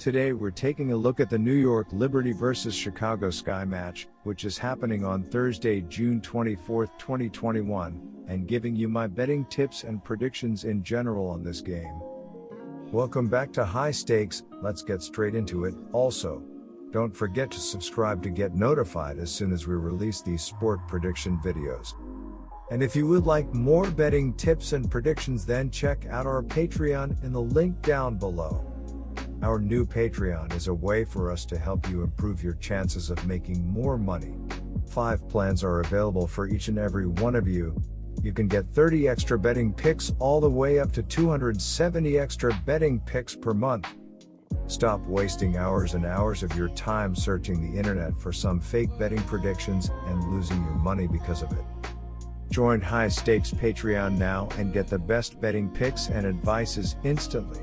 Today we're taking a look at the New York Liberty vs Chicago Sky match, which is happening on Thursday, June 24, 2021, and giving you my betting tips and predictions in general on this game. Welcome back to High Stakes. Let's get straight into it. Also, don't forget to subscribe to get notified as soon as we release these sport prediction videos. And if you would like more betting tips and predictions, then check out our Patreon in the link down below. Our new Patreon is a way for us to help you improve your chances of making more money. 5 plans are available for each and every one of you. You can get 30 extra betting picks all the way up to 270 extra betting picks per month. Stop wasting hours and hours of your time searching the internet for some fake betting predictions and losing your money because of it. Join High Stakes Patreon now and get the best betting picks and advices instantly.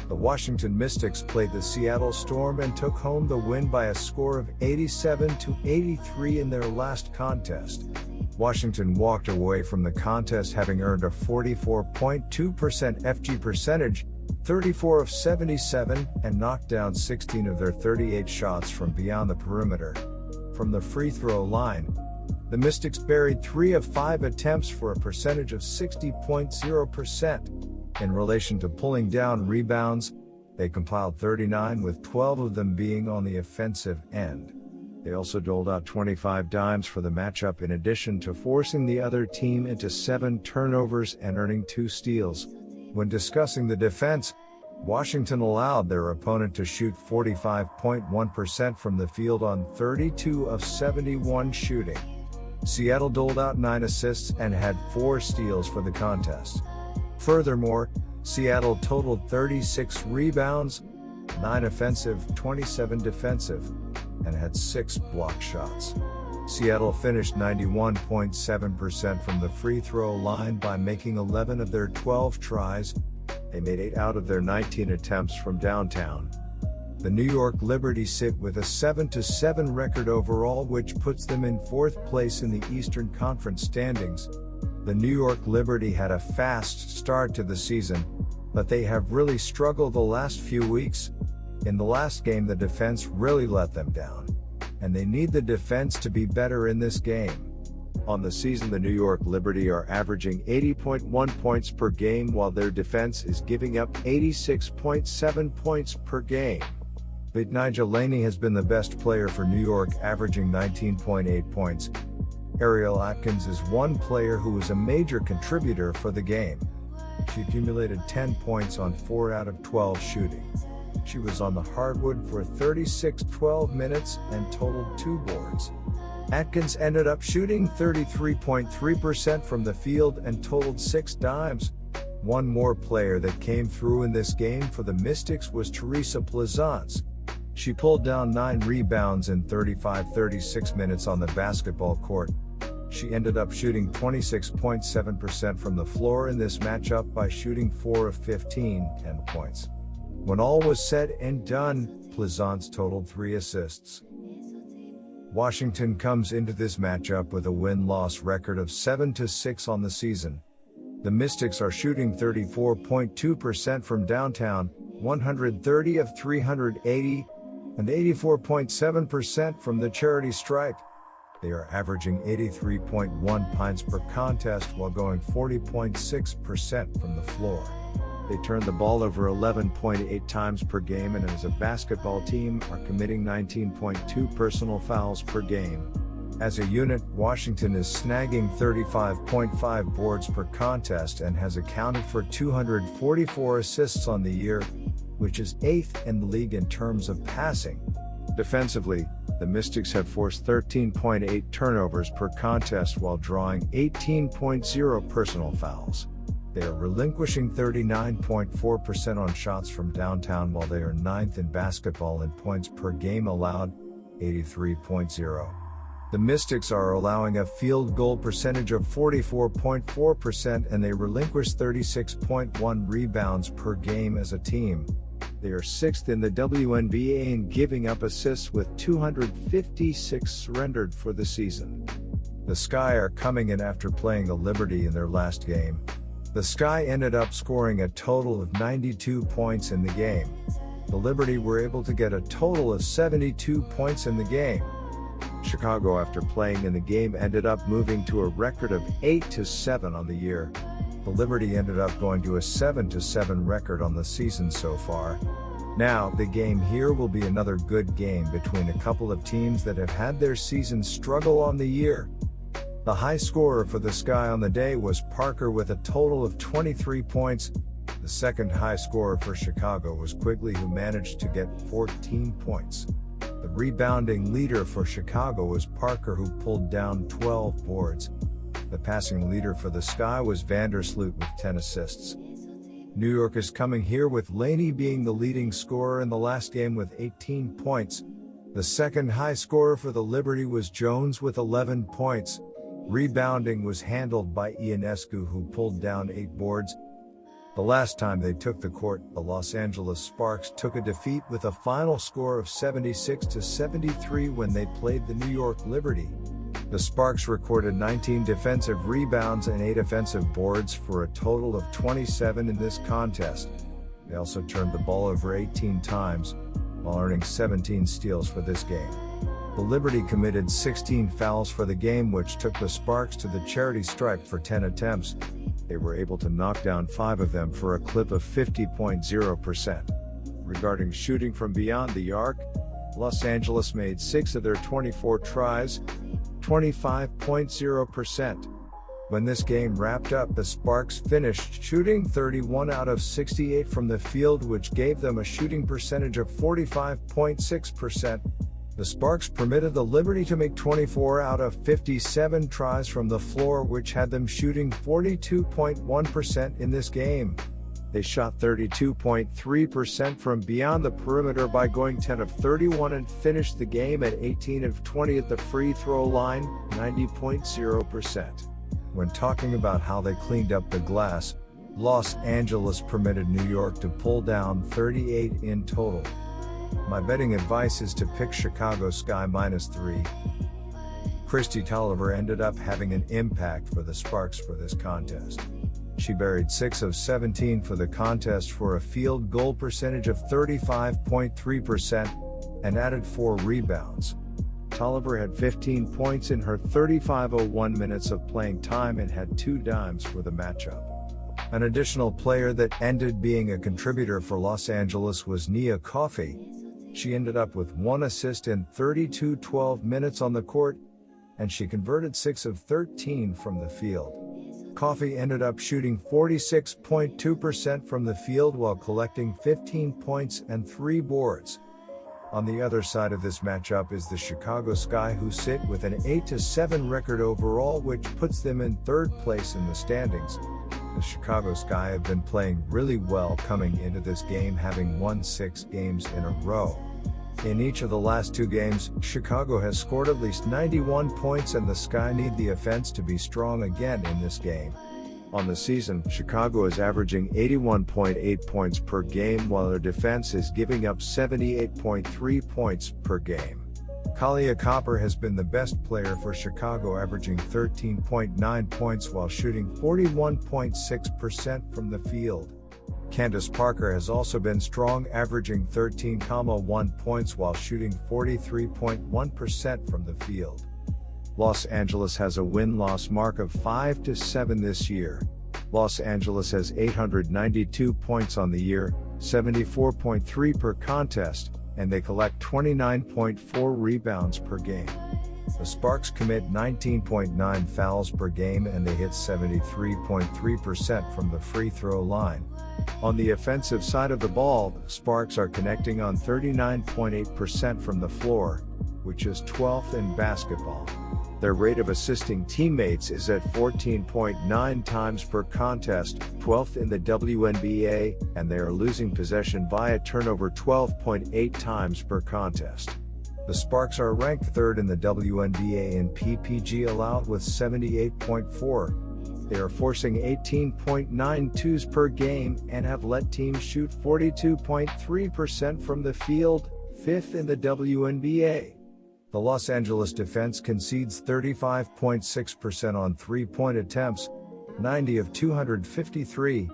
The Washington Mystics played the Seattle Storm and took home the win by a score of 87-83 in their last contest. Washington walked away from the contest having earned a 44.2% FG percentage, 34 of 77, and knocked down 16 of their 38 shots from beyond the perimeter. From the free throw line, the Mystics buried 3 of 5 attempts for a percentage of 60.0%. In relation to pulling down rebounds, they compiled 39, with 12 of them being on the offensive end. They also doled out 25 dimes for the matchup, in addition to forcing the other team into 7 turnovers and earning 2 steals. When discussing the defense, Washington allowed their opponent to shoot 45.1% from the field on 32 of 71 shooting. Seattle doled out 9 assists and had 4 steals for the contest. Furthermore, Seattle totaled 36 rebounds, 9 offensive, 27 defensive, and had 6 blocked shots. Seattle finished 91.7% from the free throw line by making 11 of their 12 tries. They made 8 out of their 19 attempts from downtown. The New York Liberty sit with a 7-7 record overall, which puts them in 4th place in the Eastern Conference standings. The New York Liberty had a fast start to the season, but they have really struggled the last few weeks. In the last game, the defense really let them down, and they need the defense to be better in this game. On the season, the New York Liberty are averaging 80.1 points per game, while their defense is giving up 86.7 points per game. But Nigel Laney has been the best player for New York, averaging 19.8 points. Ariel Atkins is one player who was a major contributor for the game. She accumulated 10 points on 4 out of 12 shooting. She was on the hardwood for 36-12 minutes and totaled 2 boards. Atkins ended up shooting 33.3% from the field and totaled 6 dimes. One more player that came through in this game for the Mystics was Teresa Plaisance. She pulled down 9 rebounds in 35-36 minutes on the basketball court. She ended up shooting 26.7% from the floor in this matchup by shooting 4 of 15, 10 points. When all was said and done, Plaisance totaled 3 assists. Washington comes into this matchup with a win-loss record of 7-6 on the season. The Mystics are shooting 34.2% from downtown, 130 of 380, and 84.7% from the charity stripe. They are averaging 83.1 pints per contest while going 40.6% from the floor. They turn the ball over 11.8 times per game, and as a basketball team are committing 19.2 personal fouls per game. As a unit, Washington is snagging 35.5 boards per contest and has accounted for 244 assists on the year, which is 8th in the league in terms of passing. Defensively, the Mystics have forced 13.8 turnovers per contest while drawing 18.0 personal fouls. They are relinquishing 39.4% on shots from downtown, while they are 9th in basketball in points per game allowed, 83.0. The Mystics are allowing a field goal percentage of 44.4%, and they relinquish 36.1 rebounds per game as a team. They are 6th in the WNBA in giving up assists with 256 surrendered for the season. The Sky are coming in after playing the Liberty in their last game. The Sky ended up scoring a total of 92 points in the game. The Liberty were able to get a total of 72 points in the game. Chicago, after playing in the game, ended up moving to a record of 8-7 on the year. The Liberty ended up going to a 7-7 record on the season so far. Now, the game here will be another good game between a couple of teams that have had their season struggle on the year. The high scorer for the Sky on the day was Parker with a total of 23 points. The second high scorer for Chicago was Quigley, who managed to get 14 points. The rebounding leader for Chicago was Parker, who pulled down 12 boards. The passing leader for the Sky was Vandersloot with 10 assists. New York is coming here with Laney being the leading scorer in the last game with 18 points. The second high scorer for the Liberty was Jones with 11 points. Rebounding was handled by Ionescu, who pulled down 8 boards. The last time they took the court, the Los Angeles Sparks took a defeat with a final score of 76-73 when they played the New York Liberty. The Sparks recorded 19 defensive rebounds and 8 offensive boards for a total of 27 in this contest. They also turned the ball over 18 times, while earning 17 steals for this game. The Liberty committed 16 fouls for the game, which took the Sparks to the charity stripe for 10 attempts. They were able to knock down 5 of them for a clip of 50.0%. Regarding shooting from beyond the arc, Los Angeles made 6 of their 24 tries, 25.0%. When this game wrapped up, the Sparks finished shooting 31 out of 68 from the field, which gave them a shooting percentage of 45.6%. The Sparks permitted the Liberty to make 24 out of 57 tries from the floor, which had them shooting 42.1% in this game. They shot 32.3% from beyond the perimeter by going 10 of 31 and finished the game at 18 of 20 at the free throw line, 90.0%. When talking about how they cleaned up the glass, Los Angeles permitted New York to pull down 38 in total. My betting advice is to pick Chicago Sky -3. Kristi Tolliver ended up having an impact for the Sparks for this contest. She buried 6 of 17 for the contest for a field goal percentage of 35.3% and added 4 rebounds. Tolliver had 15 points in her 35:01 minutes of playing time and had 2 dimes for the matchup. An additional player that ended being a contributor for Los Angeles was Nia Coffey. She ended up with 1 assist in 32-12 minutes on the court, and she converted 6 of 13 from the field. Coffey ended up shooting 46.2% from the field while collecting 15 points and 3 boards. On the other side of this matchup is the Chicago Sky, who sit with an 8-7 record overall, which puts them in 3rd place in the standings. The Chicago Sky have been playing really well coming into this game, having won 6 games in a row. In each of the last 2 games, Chicago has scored at least 91 points, and the Sky need the offense to be strong again in this game. On the season, Chicago is averaging 81.8 points per game, while their defense is giving up 78.3 points per game. Kalia Copper has been the best player for Chicago, averaging 13.9 points while shooting 41.6% from the field. Candace Parker has also been strong, averaging 13.1 points while shooting 43.1% from the field. Los Angeles has a win-loss mark of 5-7 this year. Los Angeles has 892 points on the year, 74.3 per contest, and they collect 29.4 rebounds per game. The Sparks commit 19.9 fouls per game, and they hit 73.3% from the free throw line. On the offensive side of the ball, the Sparks are connecting on 39.8% from the floor, which is 12th in basketball. Their rate of assisting teammates is at 14.9 times per contest, 12th in the WNBA, and they are losing possession via turnover 12.8 times per contest. The Sparks are ranked 3rd in the WNBA in PPG allowed with 78.4. They are forcing 18.9 twos per game and have let teams shoot 42.3% from the field, 5th in the WNBA. The Los Angeles defense concedes 35.6% on 3-point attempts, 90 of 253.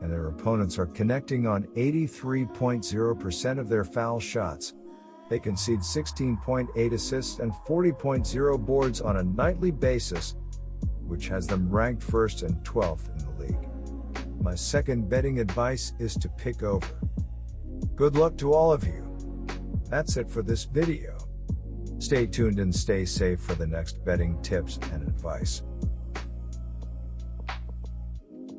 and their opponents are connecting on 83.0% of their foul shots. They concede 16.8 assists and 40.0 boards on a nightly basis, which has them ranked 1st and 12th in the league. My second betting advice is to pick over. Good luck to all of you. That's it for this video. Stay tuned and stay safe for the next betting tips and advice.